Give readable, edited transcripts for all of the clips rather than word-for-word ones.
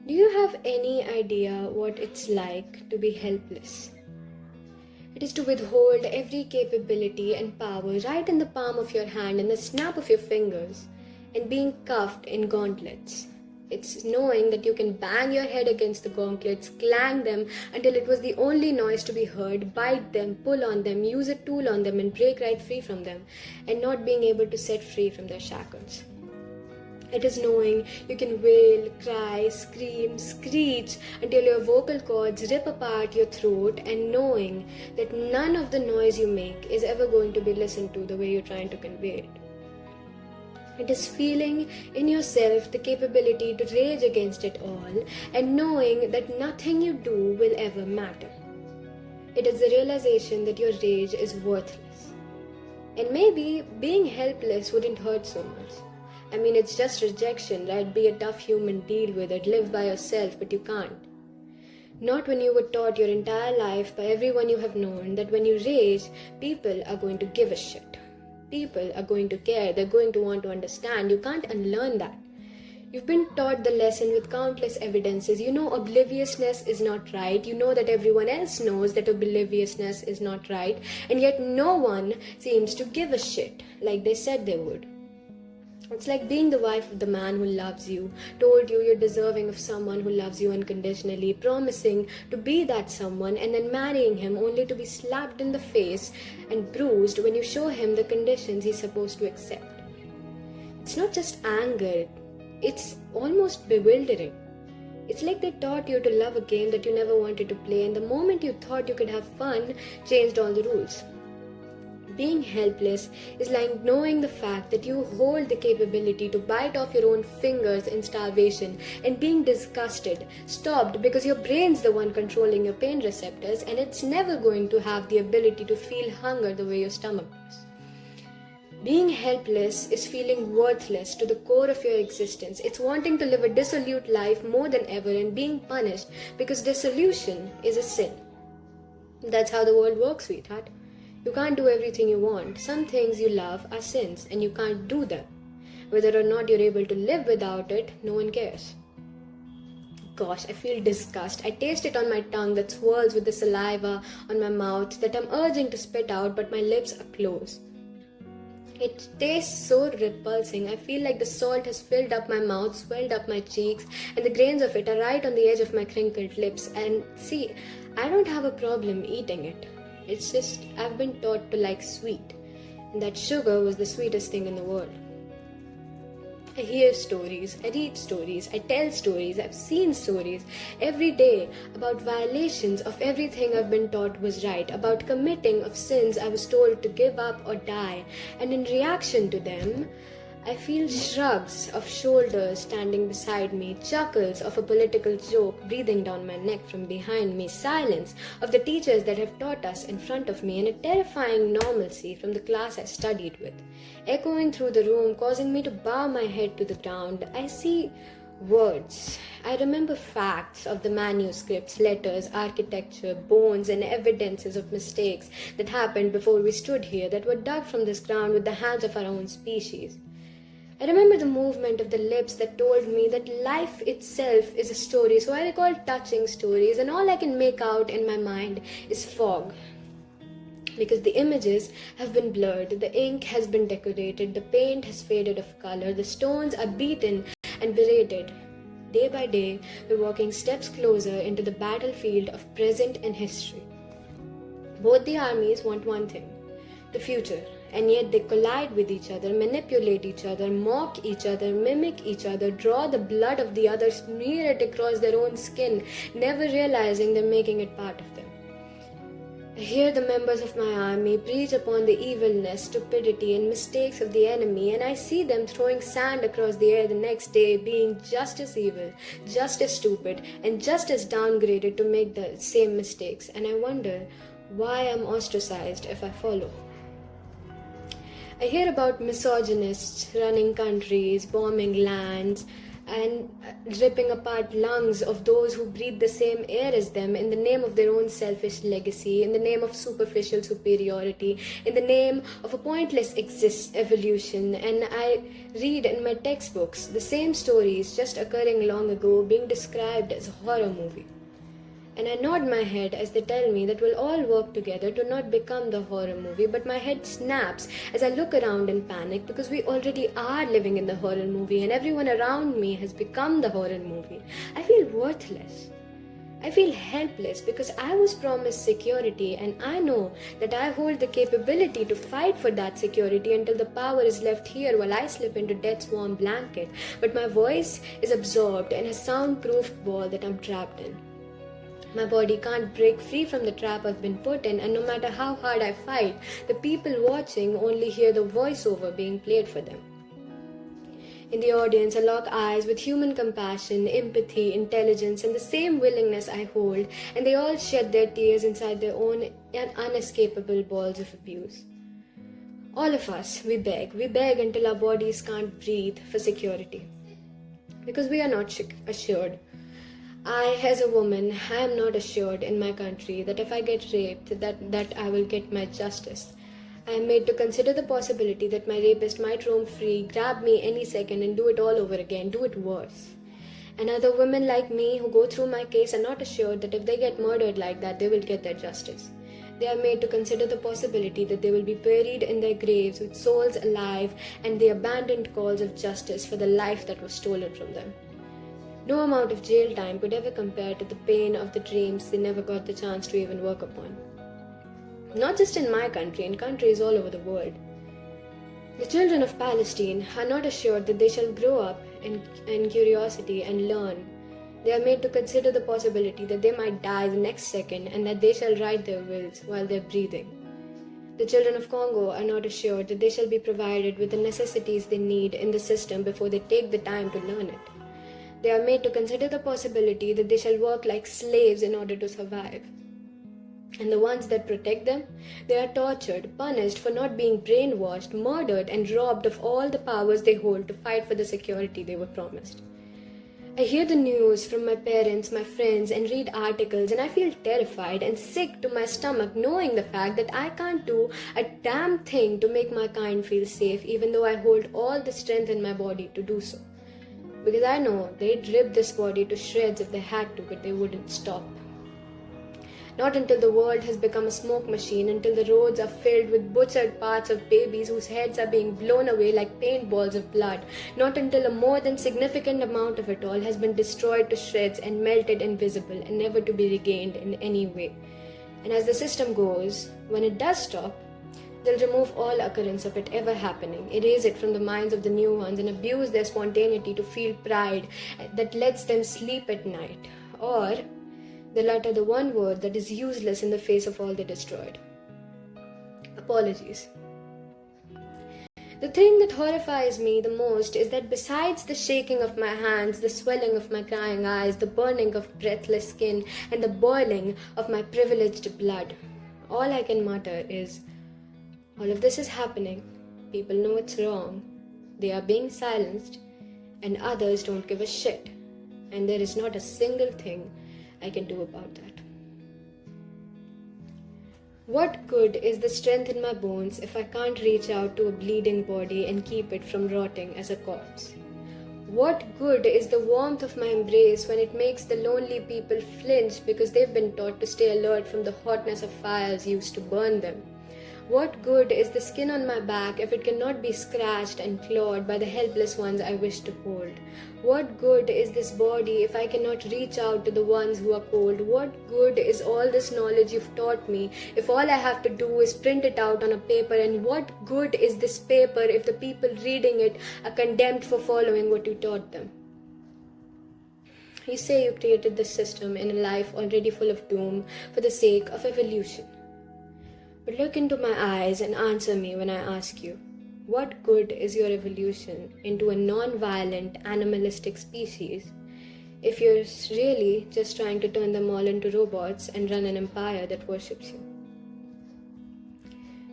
Do you have any idea what it's like to be helpless? It is to withhold every capability and power right in the palm of your hand and the snap of your fingers and being cuffed in gauntlets. It's knowing that you can bang your head against the gauntlets, clang them until it was the only noise to be heard, bite them, pull on them, use a tool on them and break right free from them, and not being able to set free from their shackles. It is knowing you can wail, cry, scream, screech until your vocal cords rip apart your throat, and knowing that none of the noise you make is ever going to be listened to the way you're trying to convey it. It is feeling in yourself the capability to rage against it all and knowing that nothing you do will ever matter. It is the realization that your rage is worthless. And maybe being helpless wouldn't hurt so much. I mean, it's just rejection, right? Be a tough human, deal with it, live by yourself, but you can't. Not when you were taught your entire life by everyone you have known that when you rage, people are going to give a shit. People are going to care, they're going to want to understand. You can't unlearn that. You've been taught the lesson with countless evidences. You know obliviousness is not right. You know that everyone else knows that obliviousness is not right. And yet no one seems to give a shit like they said they would. It's like being the wife of the man who loves you, told you you're deserving of someone who loves you unconditionally, promising to be that someone and then marrying him only to be slapped in the face and bruised when you show him the conditions he's supposed to accept. It's not just anger, it's almost bewildering. It's like they taught you to love a game that you never wanted to play, and the moment you thought you could have fun, changed all the rules. Being helpless is like knowing the fact that you hold the capability to bite off your own fingers in starvation and being disgusted, stopped because your brain's the one controlling your pain receptors and it's never going to have the ability to feel hunger the way your stomach does. Being helpless is feeling worthless to the core of your existence. It's wanting to live a dissolute life more than ever and being punished because dissolution is a sin. That's how the world works, sweetheart. You can't do everything you want. Some things you love are sins and you can't do them. Whether or not you're able to live without it, no one cares. Gosh, I feel disgust. I taste it on my tongue that swirls with the saliva on my mouth that I'm urging to spit out, but my lips are closed. It tastes so repulsing. I feel like the salt has filled up my mouth, swelled up my cheeks, and the grains of it are right on the edge of my crinkled lips. And see, I don't have a problem eating it. It's just I've been taught to like sweet, and that sugar was the sweetest thing in the world. I hear stories, I read stories, I tell stories, I've seen stories every day about violations of everything I've been taught was right, about committing of sins I was told to give up or die, and in reaction to them, I feel shrugs of shoulders standing beside me, chuckles of a political joke breathing down my neck from behind me, silence of the teachers that have taught us in front of me, and a terrifying normalcy from the class I studied with, echoing through the room, causing me to bow my head to the ground. I see words. I remember facts of the manuscripts, letters, architecture, bones, and evidences of mistakes that happened before we stood here, that were dug from this ground with the hands of our own species. I remember the movement of the lips that told me that life itself is a story, so I recall touching stories, and all I can make out in my mind is fog. Because the images have been blurred, the ink has been decorated, the paint has faded of color, the stones are beaten and berated. Day by day, we're walking steps closer into the battlefield of present and history. Both the armies want one thing, the future. And yet they collide with each other, manipulate each other, mock each other, mimic each other, draw the blood of the other, smear it across their own skin, never realizing they're making it part of them. I hear the members of my army preach upon the evilness, stupidity, and mistakes of the enemy, and I see them throwing sand across the air the next day, being just as evil, just as stupid, and just as downgraded to make the same mistakes. And I wonder why I'm ostracized if I follow. I hear about misogynists running countries, bombing lands, and ripping apart lungs of those who breathe the same air as them in the name of their own selfish legacy, in the name of superficial superiority, in the name of a pointless evolution. And I read in my textbooks the same stories just occurring long ago being described as a horror movie. And I nod my head as they tell me that we'll all work together to not become the horror movie, but my head snaps as I look around in panic because we already are living in the horror movie and everyone around me has become the horror movie. I feel worthless. I feel helpless because I was promised security and I know that I hold the capability to fight for that security until the power is left here while I slip into death's warm blanket. But my voice is absorbed in a soundproofed ball that I'm trapped in. My body can't break free from the trap I've been put in, and no matter how hard I fight, the people watching only hear the voiceover being played for them. In the audience, I lock eyes with human compassion, empathy, intelligence, and the same willingness I hold, and they all shed their tears inside their own unescapable balls of abuse. All of us, we beg until our bodies can't breathe for security. Because we are not assured. I, as a woman, I am not assured in my country that if I get raped, that I will get my justice. I am made to consider the possibility that my rapist might roam free, grab me any second and do it all over again, do it worse. And other women like me who go through my case are not assured that if they get murdered like that, they will get their justice. They are made to consider the possibility that they will be buried in their graves with souls alive and the abandoned calls of justice for the life that was stolen from them. No amount of jail time could ever compare to the pain of the dreams they never got the chance to even work upon. Not just in my country, in countries all over the world. The children of Palestine are not assured that they shall grow up in curiosity and learn. They are made to consider the possibility that they might die the next second and that they shall write their wills while they are breathing. The children of Congo are not assured that they shall be provided with the necessities they need in the system before they take the time to learn it. They are made to consider the possibility that they shall work like slaves in order to survive. And the ones that protect them, they are tortured, punished for not being brainwashed, murdered, and robbed of all the powers they hold to fight for the security they were promised. I hear the news from my parents, my friends, and read articles, and I feel terrified and sick to my stomach knowing the fact that I can't do a damn thing to make my kind feel safe, even though I hold all the strength in my body to do so. Because I know they'd rip this body to shreds if they had to, but they wouldn't stop. Not until the world has become a smoke machine, until the roads are filled with butchered parts of babies whose heads are being blown away like paintballs of blood. Not until a more than significant amount of it all has been destroyed to shreds and melted invisible and never to be regained in any way. And as the system goes, when it does stop, they'll remove all occurrence of it ever happening, erase it from the minds of the new ones, and abuse their spontaneity to feel pride that lets them sleep at night. Or they'll utter the one word that is useless in the face of all they destroyed. Apologies. The thing that horrifies me the most is that besides the shaking of my hands, the swelling of my crying eyes, the burning of breathless skin, and the boiling of my privileged blood, all I can mutter is, all of this is happening, people know it's wrong, they are being silenced, and others don't give a shit, and there is not a single thing I can do about that. What good is the strength in my bones if I can't reach out to a bleeding body and keep it from rotting as a corpse? What good is the warmth of my embrace when it makes the lonely people flinch because they've been taught to stay alert from the hotness of fires used to burn them? What good is the skin on my back if it cannot be scratched and clawed by the helpless ones I wish to hold? What good is this body if I cannot reach out to the ones who are cold? What good is all this knowledge you've taught me if all I have to do is print it out on a paper? And what good is this paper if the people reading it are condemned for following what you taught them? You say you created this system in a life already full of doom for the sake of evolution. But look into my eyes and answer me when I ask you, what good is your evolution into a non-violent animalistic species if you're really just trying to turn them all into robots and run an empire that worships you?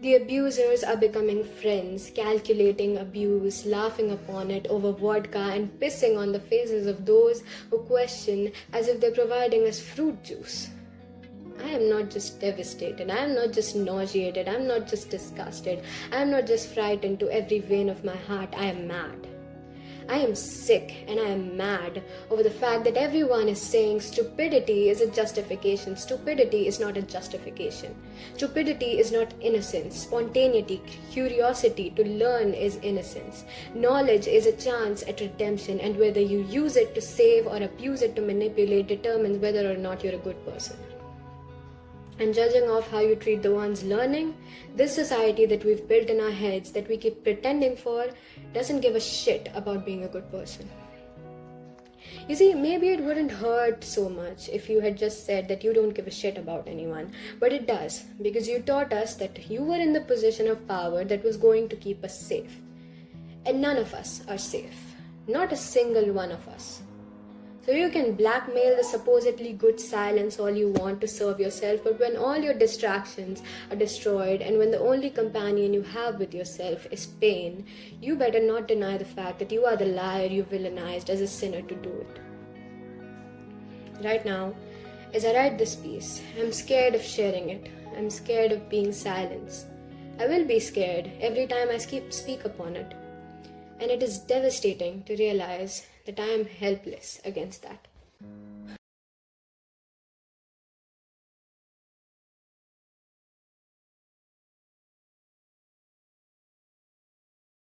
The abusers are becoming friends, calculating abuse, laughing upon it over vodka, and pissing on the faces of those who question as if they're providing us fruit juice. I am not just devastated, I am not just nauseated, I am not just disgusted, I am not just frightened to every vein of my heart, I am mad. I am sick and I am mad over the fact that everyone is saying stupidity is a justification. Stupidity is not a justification. Stupidity is not innocence. Spontaneity, curiosity to learn is innocence. Knowledge is a chance at redemption, and whether you use it to save or abuse it to manipulate determines whether or not you're a good person. And judging off how you treat the ones learning, this society that we've built in our heads that we keep pretending for doesn't give a shit about being a good person. You see, maybe it wouldn't hurt so much if you had just said that you don't give a shit about anyone, but it does, because you taught us that you were in the position of power that was going to keep us safe. And none of us are safe. Not a single one of us. So you can blackmail the supposedly good silence all you want to serve yourself, but when all your distractions are destroyed and when the only companion you have with yourself is pain, you better not deny the fact that you are the liar you villainized as a sinner to do it. Right now, as I write this piece, I'm scared of sharing it. I'm scared of being silenced. I will be scared every time I speak upon it. And it is devastating to realize that I am helpless against that.